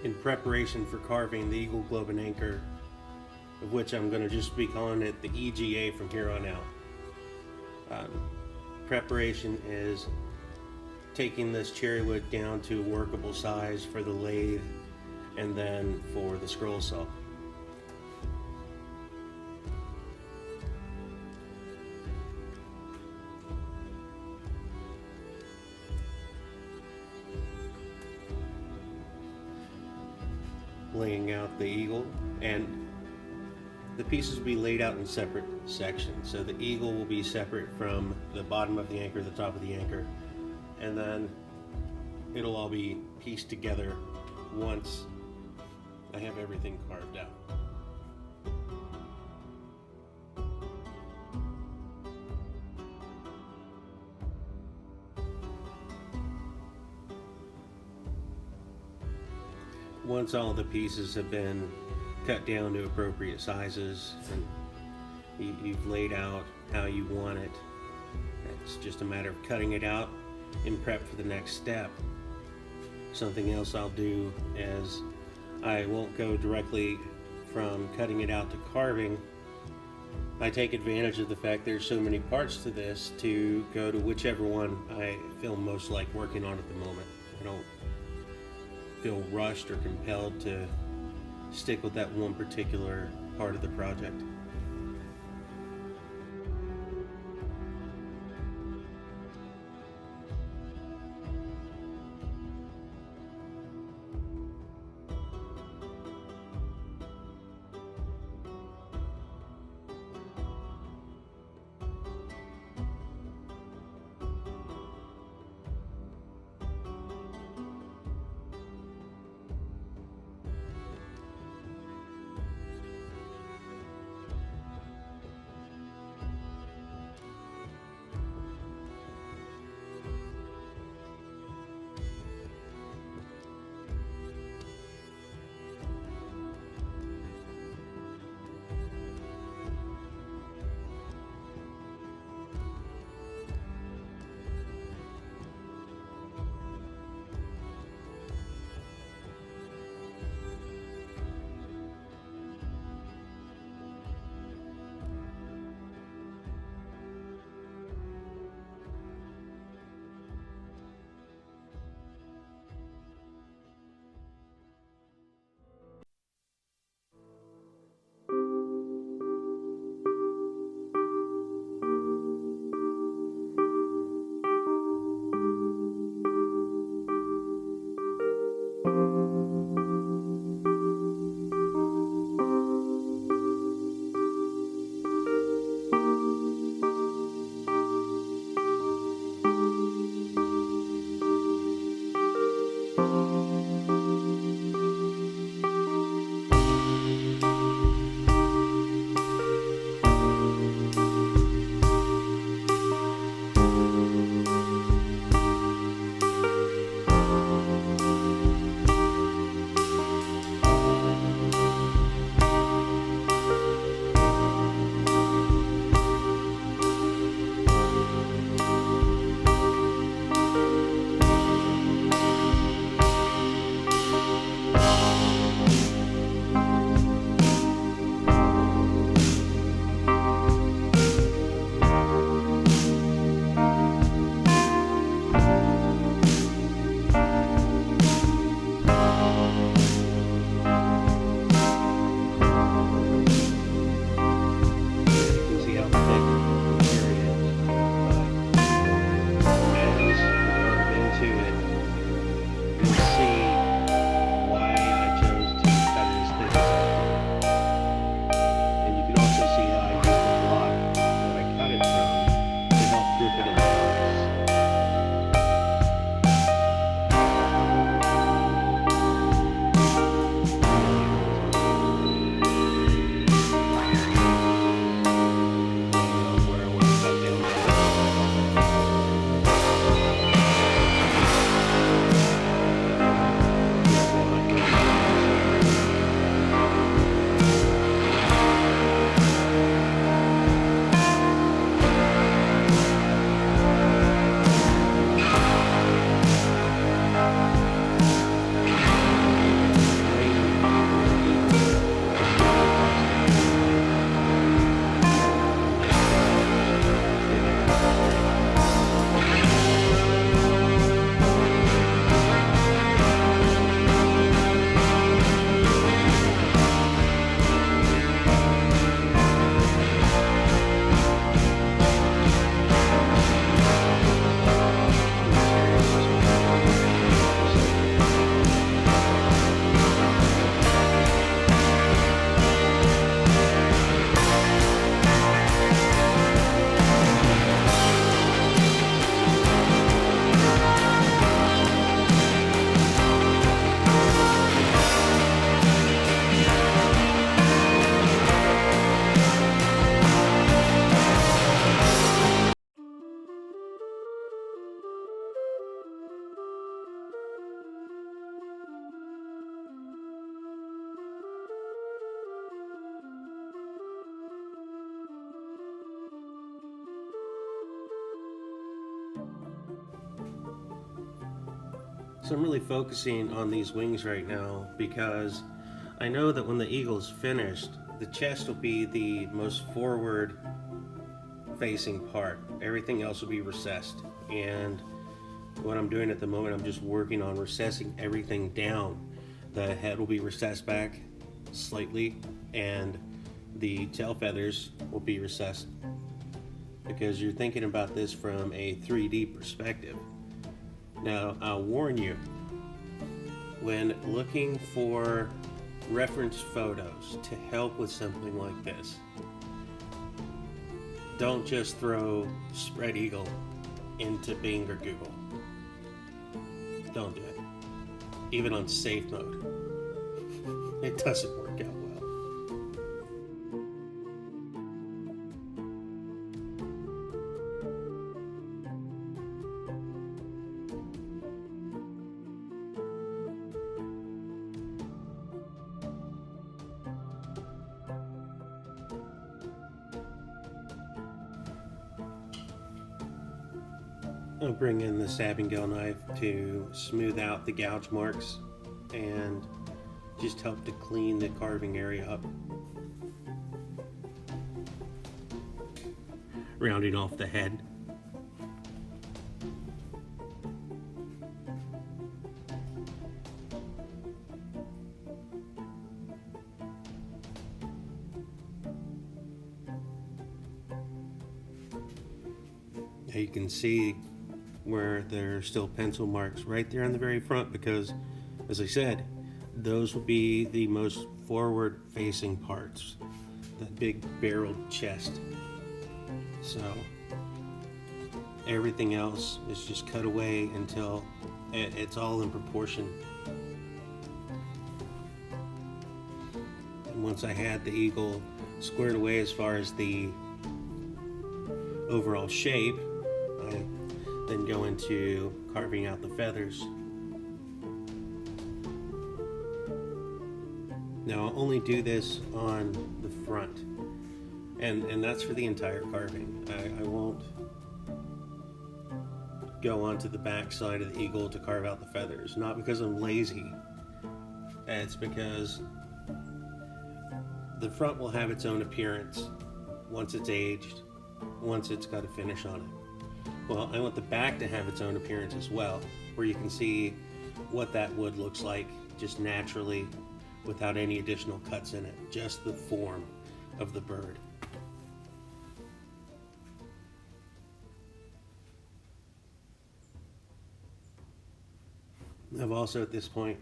in preparation for carving the eagle, globe, and anchor, of which I'm going to just be calling it the EGA from here on out. Preparation is taking this cherry wood down to a workable size for the lathe and then for the scroll saw. Laying out the eagle, and the pieces will be laid out in separate sections. So the eagle will be separate from the bottom of the anchor, the top of the anchor, and then it'll all be pieced together once I have everything carved out. Once all the pieces have been cut down to appropriate sizes and you've laid out how you want it, it's just a matter of cutting it out in prep for the next step. Something else I'll do is I won't go directly from cutting it out to carving. I take advantage of the fact there's so many parts to this to go to whichever one I feel most like working on at the moment. I don't feel rushed or compelled to stick with that one particular part of the project. So I'm really focusing on these wings right now because I know that when the eagle's finished, the chest will be the most forward facing part. Everything else will be recessed. And what I'm doing at the moment, I'm just working on recessing everything down. The head will be recessed back slightly, and the tail feathers will be recessed, because you're thinking about this from a 3D perspective. Now, I'll warn you, when looking for reference photos to help with something like this, don't just throw spread eagle into Bing or Google. Don't do it. Even on safe mode, it doesn't work out well. I'll bring in the stabbing gel knife to smooth out the gouge marks and just help to clean the carving area up. Rounding off the head. Now you can see where there are still pencil marks right there on the very front, because, as I said, those will be the most forward facing parts, that big barreled chest. So everything else is just cut away until it's all in proportion. And once I had the eagle squared away as far as the overall shape, I then go into carving out the feathers. Now I'll only do this on the front, and that's for the entire carving. I won't go onto the back side of the eagle to carve out the feathers, not because I'm lazy. It's because the front will have its own appearance once it's aged, once it's got a finish on it. Well, I want the back to have its own appearance as well, where you can see what that wood looks like just naturally without any additional cuts in it, just the form of the bird. I've also at this point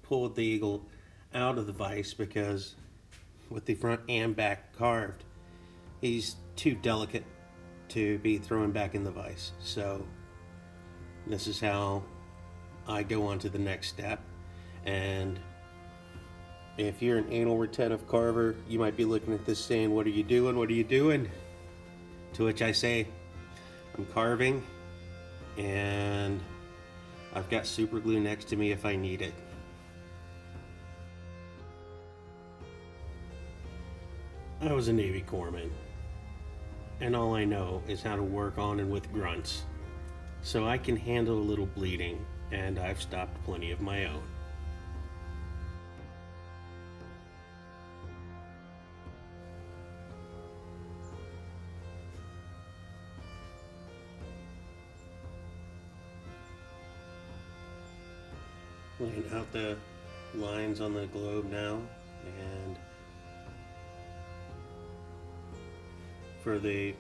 pulled the eagle out of the vise, because with the front and back carved, he's too delicate to be thrown back in the vise. So this is how I go on to the next step. And if you're an anal retentive carver, you might be looking at this saying, what are you doing? What are you doing? To which I say, I'm carving, and I've got super glue next to me if I need it. I was a Navy corpsman, and all I know is how to work on and with grunts. So I can handle a little bleeding, and I've stopped plenty of my own. Laying out the lines on the globe now, and for the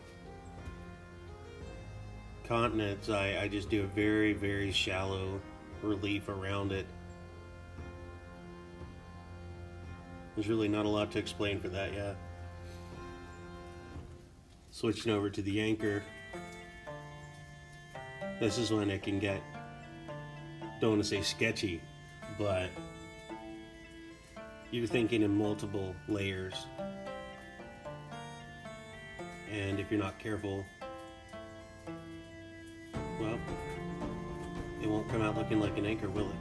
continents, I just do a very, very shallow relief around it. There's really not a lot to explain for that yet. Switching over to the anchor, this is when it can get, don't want to say sketchy, but you're thinking in multiple layers. And if you're not careful, well, it won't come out looking like an anchor, will it?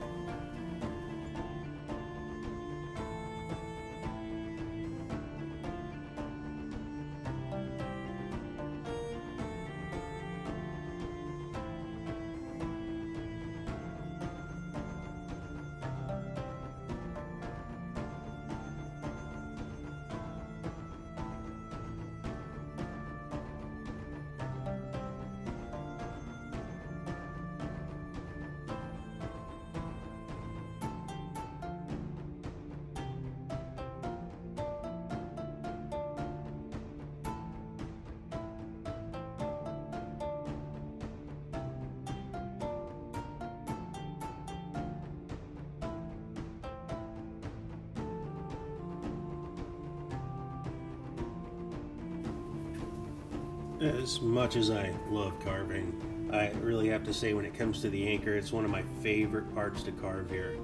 As much as I love carving, I really have to say when it comes to the anchor, it's one of my favorite parts to carve here.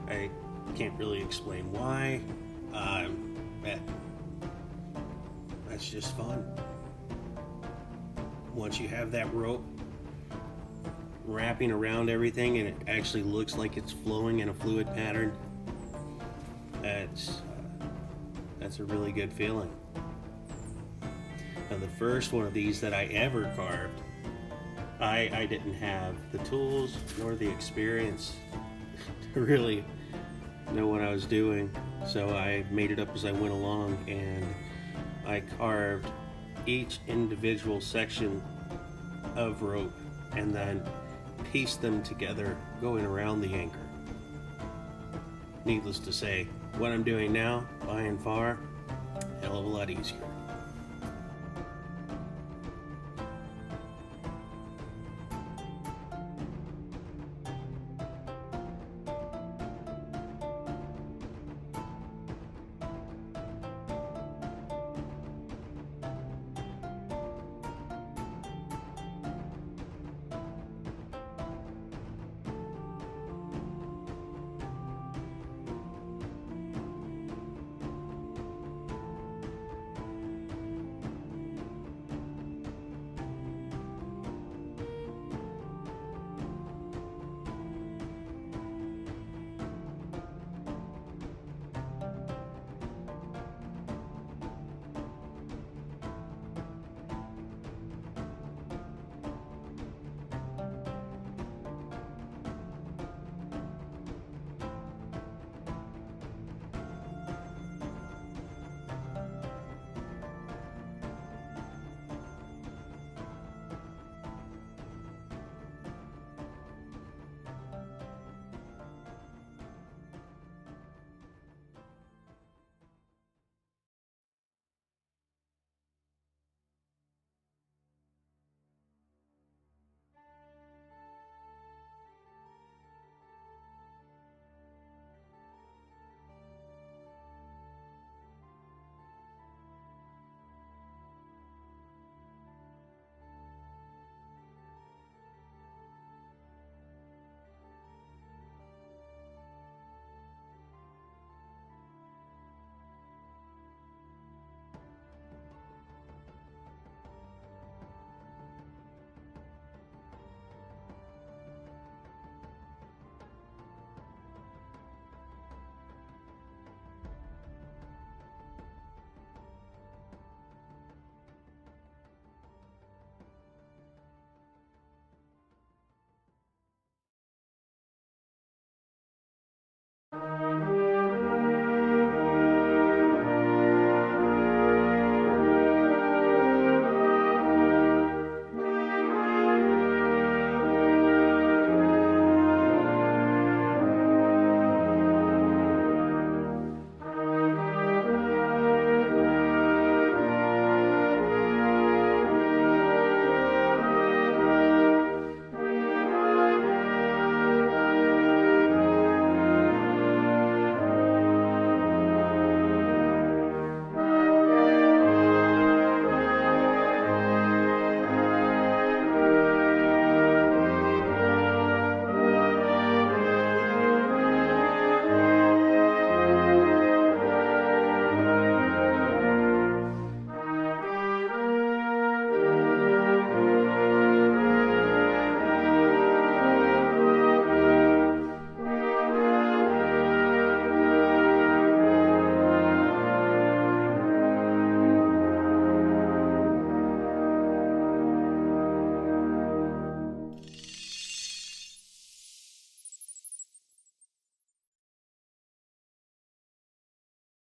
I can't really explain why. That, that's just fun. Once you have that rope wrapping around everything and it actually looks like it's flowing in a fluid pattern, that's a really good feeling. Now, the first one of these that I ever carved, I didn't have the tools nor the experience to really know what I was doing, so I made it up as I went along, and I carved each individual section of rope and then pieced them together going around the anchor. Needless to say, what I'm doing now, by and far, hell of a lot easier.